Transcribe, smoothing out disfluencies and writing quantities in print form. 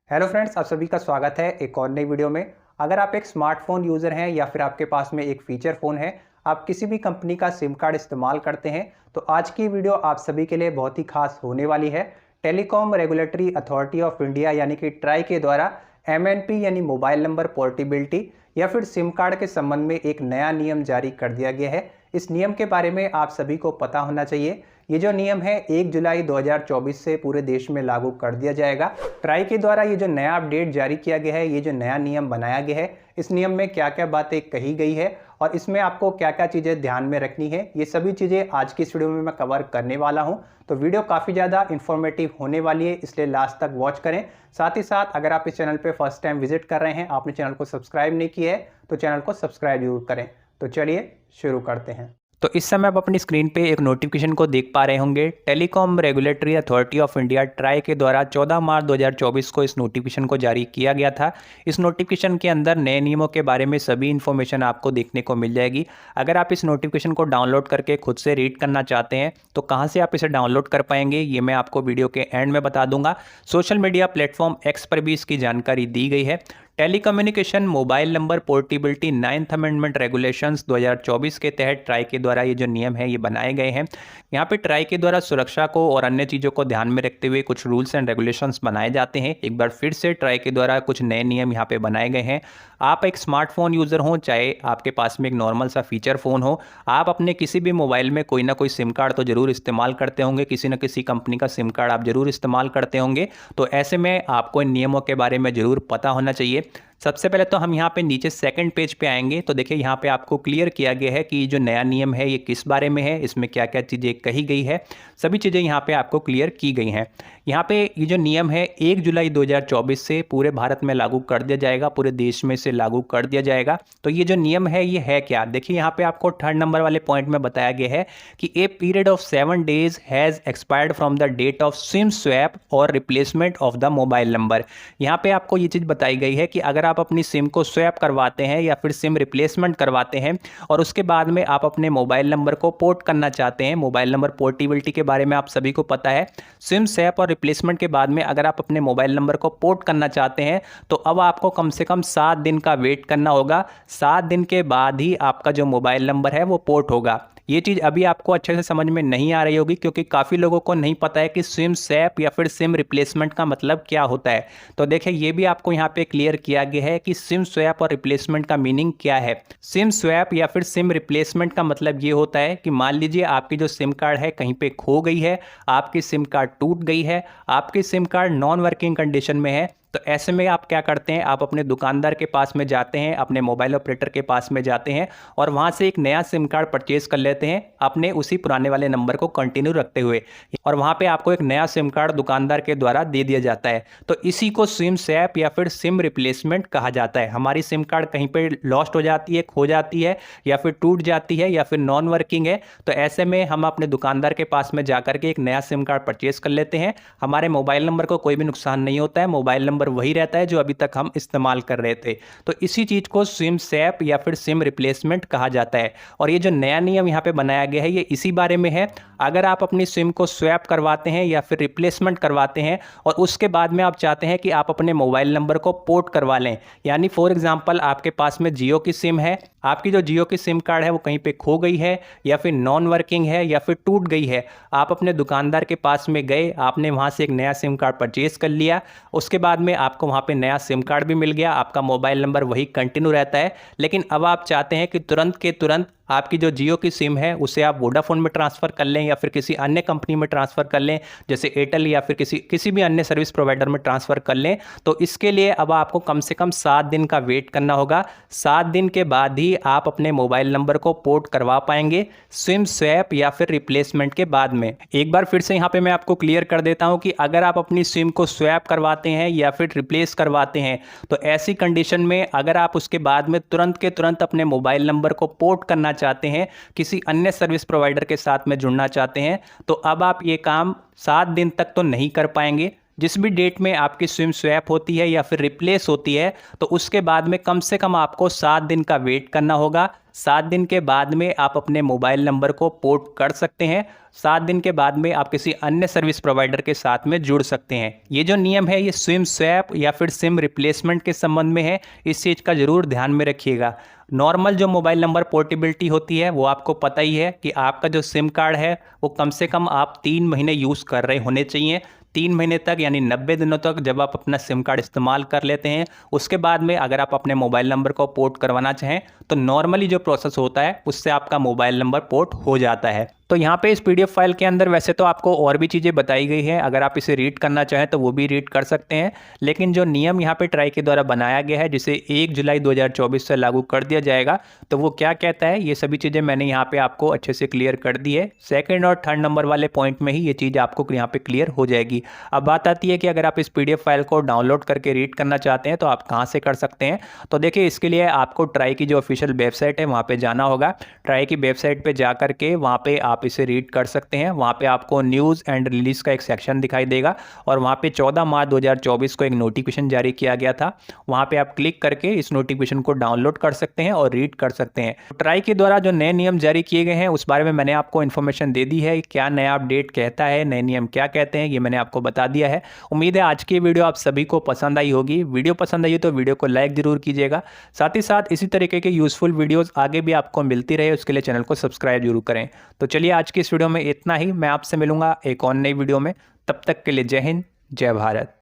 Hello friends, आप सभी का स्वागत है एक और नई वीडियो में। अगर आप एक स्मार्टफोन यूज़र हैं या फिर आपके पास में एक फीचर फ़ोन है, आप किसी भी कंपनी का सिम कार्ड इस्तेमाल करते हैं, तो आज की वीडियो आप सभी के लिए बहुत ही खास होने वाली है। Telecom regulatory authority of India यानी कि ट्राई के द्वारा एमएनपी यानी मोबाइल नंबर पोर्टेबिलिटी या फिर सिम कार्ड के संबंध में एक नया नियम जारी कर दिया गया है। इस नियम के बारे में आप सभी को पता होना चाहिए। ये जो नियम है 1 जुलाई 2024 से पूरे देश में लागू कर दिया जाएगा। ट्राई के द्वारा ये जो नया अपडेट जारी किया गया है, ये जो नया नियम बनाया गया है, इस नियम में क्या क्या बातें कही गई है और इसमें आपको क्या क्या चीज़ें ध्यान में रखनी है, ये सभी चीज़ें आज की इस वीडियो में मैं कवर करने वाला हूं। तो वीडियो काफ़ी ज़्यादा इंफॉर्मेटिव होने वाली है, इसलिए लास्ट तक वॉच करें। साथ ही साथ अगर आप इस चैनल पर फर्स्ट टाइम विजिट कर रहे हैं, आपने चैनल को सब्सक्राइब नहीं किया है, तो चैनल को सब्सक्राइब जरूर करें। तो चलिए शुरू करते हैं। तो इस समय आप अपनी स्क्रीन पे एक नोटिफिकेशन को देख पा रहे होंगे। Telecom regulatory authority of India try के द्वारा 14 मार्च 2024 को इस नोटिफिकेशन को जारी किया गया था। इस नोटिफिकेशन के अंदर नए नियमों के बारे में सभी इन्फॉर्मेशन आपको देखने को मिल जाएगी। अगर आप इस नोटिफिकेशन को डाउनलोड करके खुद से रीड करना चाहते हैं तो कहाँ से आप इसे डाउनलोड कर पाएंगे, ये मैं आपको वीडियो के एंड में बता दूंगा। सोशल मीडिया प्लेटफॉर्म एक्स पर भी इसकी जानकारी दी गई है। Telecommunication mobile number portability 9th amendment regulations 2024 के तहत ट्राई के द्वारा ये जो नियम है ये बनाए गए हैं। यहाँ पे ट्राई के द्वारा सुरक्षा को और अन्य चीज़ों को ध्यान में रखते हुए कुछ रूल्स एंड रेगुलेशंस बनाए जाते हैं। एक बार फिर से ट्राई के द्वारा कुछ नए नियम यहाँ पे बनाए गए हैं। आप एक स्मार्टफोन यूज़र हो, चाहे आपके पास में एक नॉर्मल सा फीचर फ़ोन हो, आप अपने किसी भी मोबाइल में कोई ना कोई सिम कार्ड तो ज़रूर इस्तेमाल करते होंगे। किसी न किसी कंपनी का सिम कार्ड आप ज़रूर इस्तेमाल करते होंगे। तो ऐसे में आपको इन नियमों के बारे में ज़रूर पता होना चाहिए। सबसे पहले तो हम यहाँ पे नीचे सेकंड पेज पे आएंगे तो देखिए यहाँ पे आपको क्लियर किया गया है कि जो नया नियम है ये किस बारे में है, इसमें क्या क्या चीज़ें कही गई है, सभी चीज़ें यहाँ पे आपको क्लियर की गई हैं। यहाँ पे ये जो नियम है 1 जुलाई 2024 से पूरे भारत में लागू कर दिया जाएगा, पूरे देश में से लागू कर दिया जाएगा। तो ये जो नियम है ये है क्या, देखिए यहाँ पे आपको 3rd नंबर वाले पॉइंट में बताया गया है कि a period of 7 days has expired from the date of SIM swap और replacement of the mobile number. यहाँ पे आपको ये चीज़ बताई गई है कि अगर आप अपनी सिम को स्वैप करवाते हैं या फिर सिम रिप्लेसमेंट करवाते हैं और उसके बाद में आप अपने मोबाइल नंबर को पोर्ट करना चाहते हैं, मोबाइल नंबर पोर्टेबिलिटी के बारे में आप सभी को पता है। सिम स्वैप और रिप्लेसमेंट के बाद में अगर आप अपने मोबाइल नंबर को पोर्ट करना चाहते हैं तो अब आपको कम से कम 7 दिन का वेट करना होगा। 7 दिन के बाद ही आपका जो मोबाइल नंबर है वो पोर्ट होगा। ये चीज़ अभी आपको अच्छे से समझ में नहीं आ रही होगी क्योंकि काफ़ी लोगों को नहीं पता है कि सिम स्वैप या फिर सिम रिप्लेसमेंट का मतलब क्या होता है। तो देखिए ये भी आपको यहाँ पे क्लियर किया गया है कि सिम स्वैप और रिप्लेसमेंट का मीनिंग क्या है। सिम स्वैप या फिर सिम रिप्लेसमेंट का मतलब ये होता है कि मान लीजिए आपकी जो सिम कार्ड है कहीं पे खो गई है, आपकी सिम कार्ड टूट गई है, आपकी SIM card non working condition में है, तो ऐसे में आप क्या करते हैं, आप अपने दुकानदार के पास में जाते हैं, अपने मोबाइल ऑपरेटर के पास में जाते हैं और वहां से एक नया सिम कार्ड परचेज कर लेते हैं अपने उसी पुराने वाले नंबर को कंटिन्यू रखते हुए, और वहां पे आपको एक नया सिम कार्ड दुकानदार के द्वारा दे दिया जाता है। तो इसी को सिम स्वैप या फिर सिम रिप्लेसमेंट कहा जाता है। हमारी सिम कार्ड कहीं पर लॉस्ट हो जाती है, खो जाती है या फिर टूट जाती है या फिर नॉन वर्किंग है, तो ऐसे में हम अपने दुकानदार के पास में जाकर के एक नया सिम कार्ड परचेज कर लेते हैं। हमारे मोबाइल नंबर को कोई भी नुकसान नहीं होता है, मोबाइल नंबर वही रहता है जो अभी तक हम इस्तेमाल कर रहे थे। तो इसी चीज को सिम स्वैप या फिर सिम रिप्लेसमेंट कहा जाता है। और ये जो नया नियम यहाँ पे बनाया गया है ये इसी बारे में है। अगर आप अपनी सिम को स्वैप करवाते हैं या फिर रिप्लेसमेंट करवाते हैं और उसके बाद में आप चाहते हैं कि आप अपने मोबाइल नंबर को पोर्ट करवा लें, यानी फॉर एग्जांपल आपके पास में जियो की सिम है, आपकी जो जियो की सिम कार्ड है वो कहीं पे खो गई है या फिर नॉन वर्किंग है या फिर टूट गई है, आप अपने दुकानदार के पास में गए, आपने वहां से एक नया सिम कार्ड परचेज कर लिया, उसके बाद में आपको वहां पे नया सिम कार्ड भी मिल गया, आपका मोबाइल नंबर वही कंटिन्यू रहता है, लेकिन अब आप चाहते हैं कि तुरंत के तुरंत आपकी जो जियो की सिम है उसे आप वोडाफोन में ट्रांसफ़र कर लें या फिर किसी अन्य कंपनी में ट्रांसफ़र कर लें, जैसे एयरटेल या फिर किसी भी अन्य सर्विस प्रोवाइडर में ट्रांसफ़र कर लें। तो इसके लिए अब आपको कम से कम 7 दिन का वेट करना होगा। 7 दिन के बाद ही आप अपने मोबाइल नंबर को पोर्ट करवा पाएंगे सिम स्वैप या फिर रिप्लेसमेंट के बाद में। एक बार फिर से यहाँ पे मैं आपको क्लियर कर देता हूँ कि अगर आप अपनी सिम को स्वैप करवाते हैं या फिर रिप्लेस करवाते हैं तो ऐसी कंडीशन में अगर आप उसके बाद में तुरंत के तुरंत अपने मोबाइल नंबर को पोर्ट करना चाहते हैं, किसी अन्य सर्विस प्रोवाइडर के साथ में जुड़ना चाहते हैं, तो अब आप ये काम 7 दिन तक तो नहीं कर पाएंगे। जिस भी डेट में आपकी सिम स्वैप होती है या फिर रिप्लेस होती है, तो उसके बाद में कम से कम आपको 7 दिन का वेट करना होगा। 7 दिन के बाद में आप अपने मोबाइल नंबर को पोर्ट कर सकते हैं। 7 दिन के बाद में आप किसी अन्य सर्विस प्रोवाइडर के साथ में जुड़ सकते हैं। ये जो नियम है ये सिम स्वैप या फिर सिम रिप्लेसमेंट के संबंध में है, इस चीज़ का ज़रूर ध्यान में रखिएगा। नॉर्मल जो मोबाइल नंबर पोर्टेबिलिटी होती है वो आपको पता ही है कि आपका जो सिम कार्ड है वो कम से कम आप 3 महीने यूज़ कर रहे होने चाहिए। 3 महीने तक यानी 90 दिनों तक जब आप अपना सिम कार्ड इस्तेमाल कर लेते हैं, उसके बाद में अगर आप अपने मोबाइल नंबर को पोर्ट करवाना चाहें तो नॉर्मली जो प्रोसेस होता है उससे आपका मोबाइल नंबर पोर्ट हो जाता है। तो यहाँ पे इस पीडीएफ फाइल के अंदर वैसे तो आपको और भी चीज़ें बताई गई हैं, अगर आप इसे रीड करना चाहें तो वो भी रीड कर सकते हैं। लेकिन जो नियम यहाँ पे ट्राई के द्वारा बनाया गया है जिसे 1 जुलाई 2024 से लागू कर दिया जाएगा, तो वो क्या कहता है ये सभी चीज़ें मैंने यहाँ पे आपको अच्छे से क्लियर कर दी है। सेकंड और थर्ड नंबर वाले पॉइंट में ही ये चीज़ आपको यहाँ पे क्लियर हो जाएगी। अब बात आती है कि अगर आप इस पीडीएफ फाइल को डाउनलोड करके रीड करना चाहते हैं तो आप कहाँ से कर सकते हैं। तो देखिए, इसके लिए आपको ट्राई की जो ऑफिशियल वेबसाइट है वहाँ पर जाना होगा। ट्राई की वेबसाइट पर जा करके वहाँ पर आप इसे रीड कर सकते हैं। वहाँ पे आपको न्यूज़ एंड रिलीज का एक सेक्शन दिखाई देगा और वहाँ पे 14 मार्च 2024 को एक नोटिफिकेशन जारी किया गया था। वहाँ पे आप क्लिक करके इस नोटिफिकेशन को डाउनलोड कर सकते हैं और रीड कर सकते हैं। ट्राई के द्वारा जो नए नियम जारी किए गए हैं उस बारे में मैंने आपको इन्फॉर्मेशन दे दी है। क्या नया अपडेट कहता है, नए नियम क्या कहते हैं, ये मैंने आपको बता दिया है। उम्मीद है आज की वीडियो आप सभी को पसंद आई होगी। वीडियो पसंद आई तो वीडियो को लाइक जरूर कीजिएगा। साथ ही साथ इसी तरीके के यूजफुल वीडियोज़ आगे भी आपको मिलती रहे, उसके लिए चैनल को सब्सक्राइब जरूर करें। तो चलिए आज की इस वीडियो में इतना ही। मैं आपसे मिलूंगा एक और नई वीडियो में। तब तक के लिए जय हिंद, जय भारत।